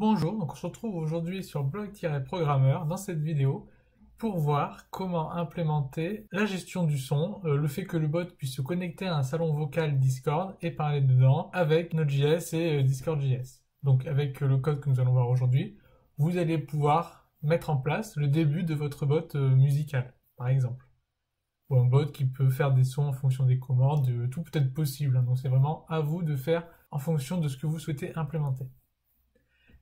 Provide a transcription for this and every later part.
Bonjour, donc on se retrouve aujourd'hui sur Blog-Programmeur dans cette vidéo pour voir comment implémenter la gestion du son, le fait que le bot puisse se connecter à un salon vocal Discord et parler dedans avec Node.js et Discord.js. Donc avec le code que nous allons voir aujourd'hui, vous allez pouvoir mettre en place le début de votre bot musical, par exemple. Ou un bot qui peut faire des sons en fonction des commandes, tout peut être possible, hein. Donc c'est vraiment à vous de faire en fonction de ce que vous souhaitez implémenter.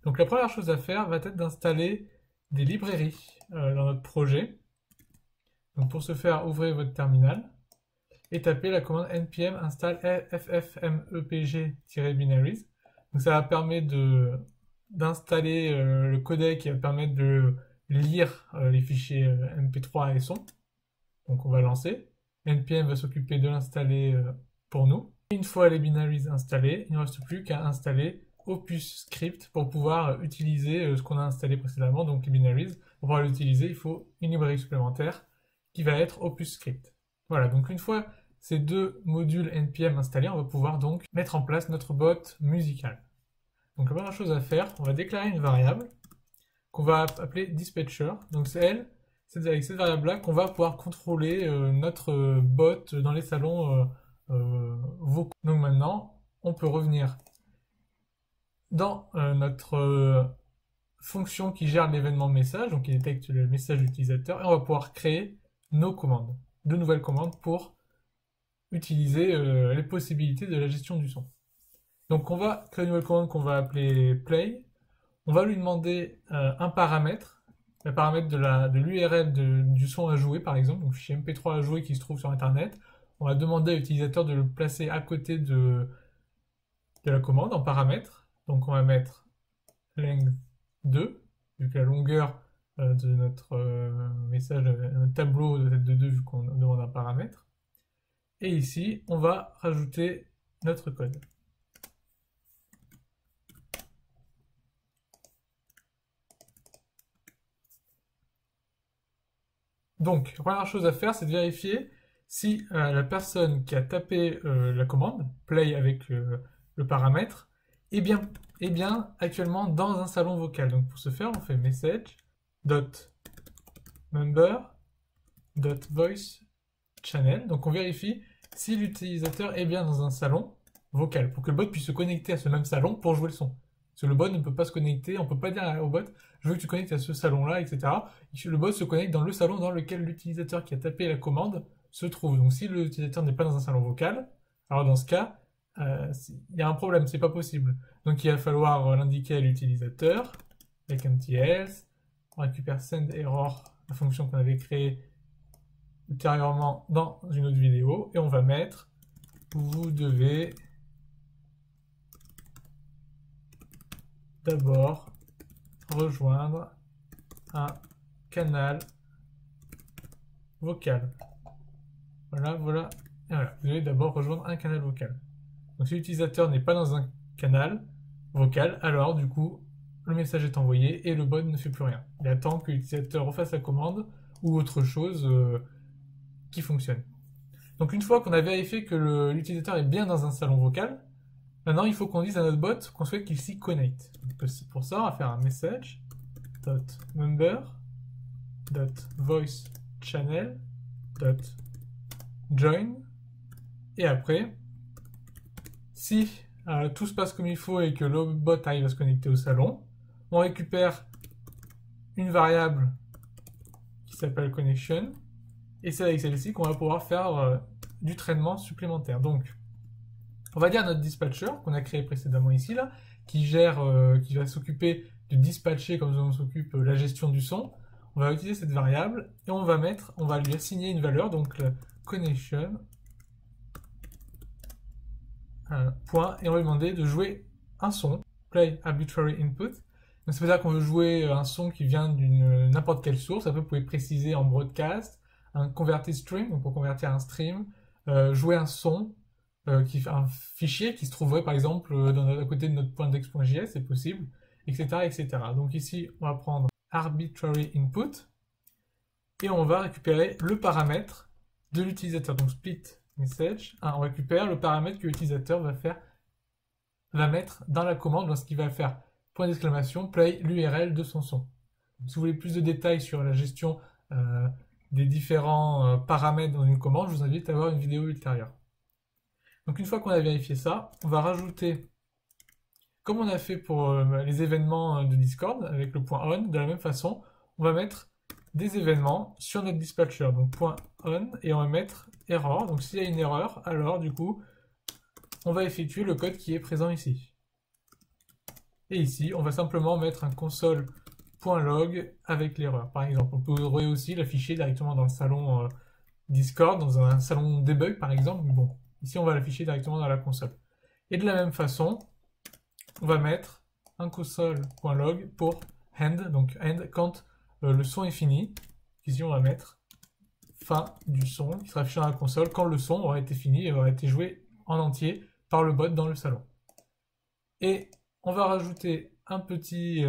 Donc la première chose à faire va être d'installer des librairies dans notre projet. Donc pour ce faire, ouvrez votre terminal et tapez la commande npm install ffmpeg-binaries. Donc ça va permettre d'installer le codec qui va permettre de lire les fichiers MP3 et son. Donc on va lancer. npm va s'occuper de l'installer pour nous. Une fois les binaries installés, il ne reste plus qu'à installer Opus Script pour pouvoir utiliser ce qu'on a installé précédemment, donc les binaries. Pour pouvoir l'utiliser, il faut une librairie supplémentaire qui va être Opus Script. Voilà, donc une fois ces deux modules npm installés, on va pouvoir donc mettre en place notre bot musical. Donc la première chose à faire, on va déclarer une variable qu'on va appeler dispatcher. Donc c'est avec cette variable-là qu'on va pouvoir contrôler notre bot dans les salons vocaux. Donc maintenant, on peut revenir dans notre fonction qui gère l'événement message, donc qui détecte le message d'utilisateur, et on va pouvoir créer nos commandes, de nouvelles commandes pour utiliser les possibilités de la gestion du son. Donc on va créer une nouvelle commande qu'on va appeler play. On va lui demander un paramètre, le paramètre de l'URL du son à jouer par exemple, donc fichier MP3 à jouer qui se trouve sur internet. On va demander à l'utilisateur de le placer à côté de la commande en paramètre. Donc on va mettre length 2, vu que la longueur de notre message, notre tableau doit être de 2 vu qu'on demande un paramètre. Et ici, on va rajouter notre code. Donc, la première chose à faire, c'est de vérifier si la personne qui a tapé la commande, play avec le paramètre, est bien actuellement dans un salon vocal. Donc pour ce faire, on fait message.member.voice.channel. Donc on vérifie si l'utilisateur est bien dans un salon vocal, pour que le bot puisse se connecter à ce même salon pour jouer le son. Parce que le bot ne peut pas se connecter, on ne peut pas dire au bot « je veux que tu connectes à ce salon-là », etc. Le bot se connecte dans le salon dans lequel l'utilisateur qui a tapé la commande se trouve. Donc si l'utilisateur n'est pas dans un salon vocal, alors dans ce cas, il y a un problème, c'est pas possible. Donc il va falloir l'indiquer à l'utilisateur, avec un petit else, on récupère sendError, la fonction qu'on avait créée ultérieurement dans une autre vidéo, et on va mettre vous devez d'abord rejoindre un canal vocal. Voilà. Vous devez d'abord rejoindre un canal vocal. Donc si l'utilisateur n'est pas dans un canal vocal, alors du coup, le message est envoyé et le bot ne fait plus rien. Il attend que l'utilisateur refasse la commande ou autre chose qui fonctionne. Donc une fois qu'on a vérifié que l'utilisateur est bien dans un salon vocal, maintenant il faut qu'on dise à notre bot qu'on souhaite qu'il s'y connecte. Donc, pour ça, on va faire un message.member.voice.channel.join et après, si tout se passe comme il faut et que le bot arrive à se connecter au salon, on récupère une variable qui s'appelle connection, et c'est avec celle-ci qu'on va pouvoir faire du traitement supplémentaire. Donc, on va dire à notre dispatcher qu'on a créé précédemment ici, là, qui va s'occuper de dispatcher comme on s'occupe la gestion du son. On va utiliser cette variable et on va lui assigner une valeur, donc le connection. Point, et on va lui demander de jouer un son, play arbitrary input. Donc ça veut dire qu'on veut jouer un son qui vient d'une n'importe quelle source. Après, vous pouvez préciser en broadcast, un converted stream, donc pour convertir un stream, jouer un son, un fichier qui se trouverait par exemple à côté de notre point .dex.js, c'est possible, etc., etc. Donc ici, on va prendre arbitrary input et on va récupérer le paramètre de l'utilisateur. Donc split message, on récupère le paramètre que l'utilisateur va mettre dans la commande lorsqu'il va faire point d'exclamation, play l'URL de son son. Si vous voulez plus de détails sur la gestion des différents paramètres dans une commande, je vous invite à voir une vidéo ultérieure. Donc une fois qu'on a vérifié ça, on va rajouter, comme on a fait pour les événements de Discord, avec le point on, de la même façon, on va mettre des événements sur notre dispatcher, donc point on, et on va mettre error. Donc s'il y a une erreur, alors du coup, on va effectuer le code qui est présent ici. Et ici, on va simplement mettre un console.log avec l'erreur. Par exemple, on pourrait aussi l'afficher directement dans le salon Discord, dans un salon debug par exemple, mais bon, ici on va l'afficher directement dans la console. Et de la même façon, on va mettre un console.log pour end, donc end quand le son est fini. Ici on va mettre fin du son qui sera affiché dans la console quand le son aura été fini et aura été joué en entier par le bot dans le salon. Et on va rajouter un petit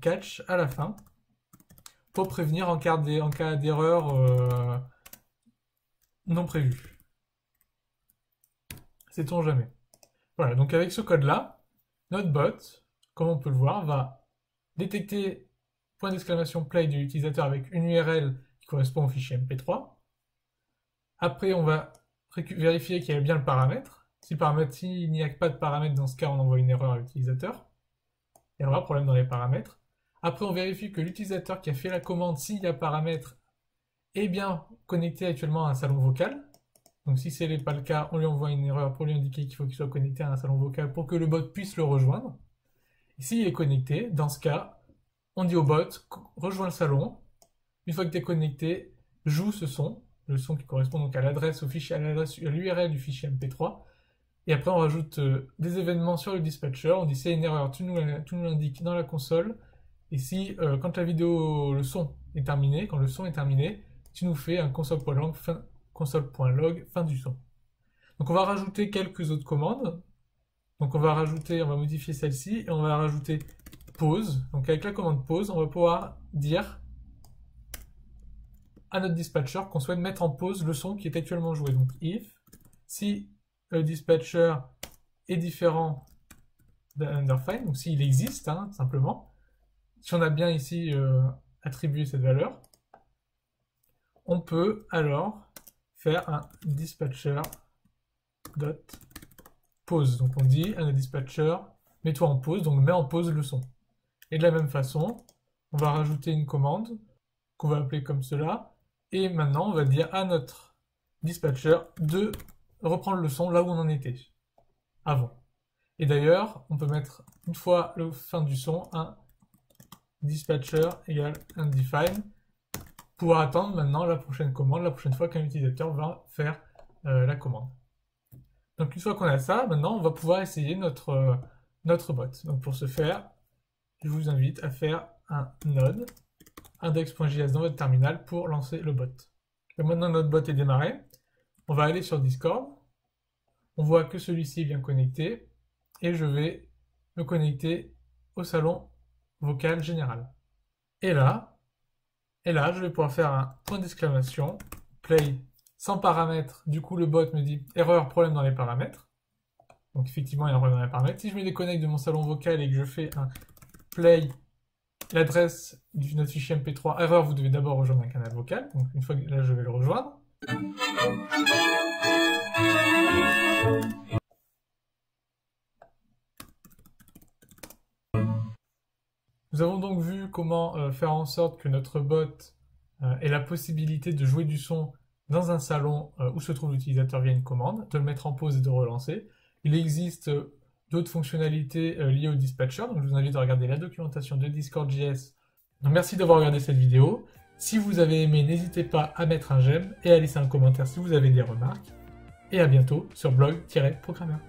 catch à la fin pour prévenir en cas d'erreur non prévue. Sait-on jamais. Voilà, donc avec ce code-là, notre bot, comme on peut le voir, va détecter point d'exclamation play de l'utilisateur avec une URL qui correspond au fichier MP3. Après, on va vérifier qu'il y a bien le paramètre. S'il n'y a pas de paramètre, dans ce cas, on envoie une erreur à l'utilisateur. Erreur, problème dans les paramètres. Après, on vérifie que l'utilisateur qui a fait la commande, s'il y a paramètre, est bien connecté actuellement à un salon vocal. Donc si ce n'est pas le cas, on lui envoie une erreur pour lui indiquer qu'il faut qu'il soit connecté à un salon vocal pour que le bot puisse le rejoindre. Et s'il est connecté, dans ce cas, on dit au bot, rejoins le salon. Une fois que tu es connecté, joue ce son, le son qui correspond donc à l'adresse au fichier, à l'URL du fichier MP3. Et après, on rajoute des événements sur le dispatcher. On dit c'est une erreur, tu nous l'indiques dans la console. Et si, quand la vidéo, le son est terminé, quand le son est terminé, tu nous fais un console.log fin du son. Donc on va rajouter quelques autres commandes. Donc on va modifier celle-ci et on va rajouter pause. Donc avec la commande pause, on va pouvoir dire à notre dispatcher qu'on souhaite mettre en pause le son qui est actuellement joué. Donc if, si le dispatcher est différent d'underfine, donc s'il existe, hein, simplement, si on a bien ici attribué cette valeur, on peut alors faire un dispatcher dot pause. Donc on dit à notre dispatcher, mets-toi en pause, donc mets en pause le son. Et de la même façon, on va rajouter une commande qu'on va appeler comme cela, et maintenant on va dire à notre dispatcher de reprendre le son là où on en était avant. Et d'ailleurs, on peut mettre une fois le fin du son, un dispatcher égale undefined, pour attendre maintenant la prochaine commande, la prochaine fois qu'un utilisateur va faire la commande. Donc une fois qu'on a ça, maintenant on va pouvoir essayer notre bot. Donc pour ce faire, je vous invite à faire un node index.js dans votre terminal pour lancer le bot. Et maintenant notre bot est démarré, on va aller sur Discord, on voit que celui-ci est bien connecté, et je vais me connecter au salon vocal général. Et là, je vais pouvoir faire un point d'exclamation, play sans paramètres. Du coup, le bot me dit erreur, problème dans les paramètres. Donc effectivement, il y a un problème dans les paramètres. Si je me déconnecte de mon salon vocal et que je fais un play, l'adresse de notre fichier MP3, erreur, vous devez d'abord rejoindre un canal vocal. Donc une fois que là, je vais le rejoindre. Nous avons donc vu comment faire en sorte que notre bot ait la possibilité de jouer du son dans un salon où se trouve l'utilisateur via une commande, de le mettre en pause et de relancer. Il existe d'autres fonctionnalités liées au dispatcher, donc je vous invite à regarder la documentation de Discord.js. Donc merci d'avoir regardé cette vidéo. Si vous avez aimé, n'hésitez pas à mettre un j'aime et à laisser un commentaire si vous avez des remarques. Et à bientôt sur blog-programmeur.